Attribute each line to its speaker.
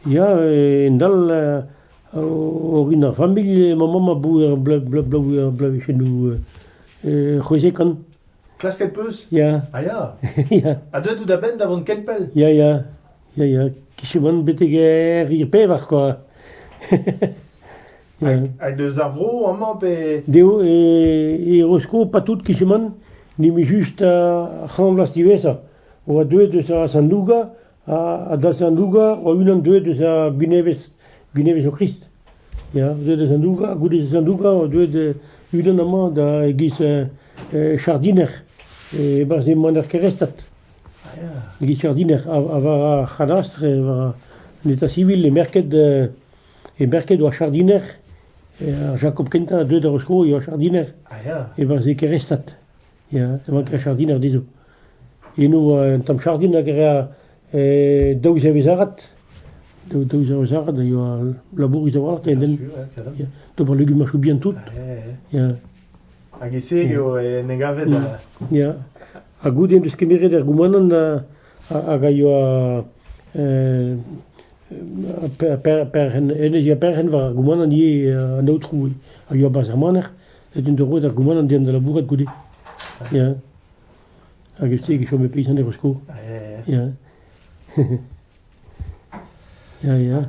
Speaker 1: Ja, en dal Orin ar familh, ma mamm a bou blau chez nous c'houezekan.
Speaker 2: Klasket peus?
Speaker 1: Ja,
Speaker 2: Ah ya.
Speaker 1: ja,
Speaker 2: A deuet ou da ben da vont kelpel?
Speaker 1: ja. Kicheman betek ir pevar, quoi. Ja.
Speaker 2: Hag deus ar vro amañ pe...
Speaker 1: Deo, rosko patout kicheman, ni me just a c'hanvlas divesa. O a deuet eus a Sanduga, a da Sanduga, o unan deuet eus a Gunevez o Christ. Ja, deuet eus Sanduga, goude eus Sanduga, o deuet unan amañ da egiz chardiner, barz e man ar kerestat.
Speaker 2: Ah ya.
Speaker 1: Egiz chardiner, a var a chadastre, var an eta civil, e merket o a chardiner, a Jacob Kenta a deuet a rosko eo a chardiner.
Speaker 2: Ah ya.
Speaker 1: E varz e kerestat. Ja, e man kre chardiner dezo. E nou an tamm chardin a gre daouz e vezarat. Daouz e vezarat, a yo a labour iz a valat.
Speaker 2: Bien sûr, kadam.
Speaker 1: Ja, to par legum a chou bien tout. Ja,
Speaker 2: Hag eseg eo negavet a...
Speaker 1: ja. A goude en deus kemeret er goumanan hag a yo a perhen var goumanan ie an outrou. A yo a baz ar maner. Et un roet ar goumanan dian da labouret goude. Ja. Hag eseg e chom e peiz an e rosko.
Speaker 2: Ah ya.
Speaker 1: Ja. Ja.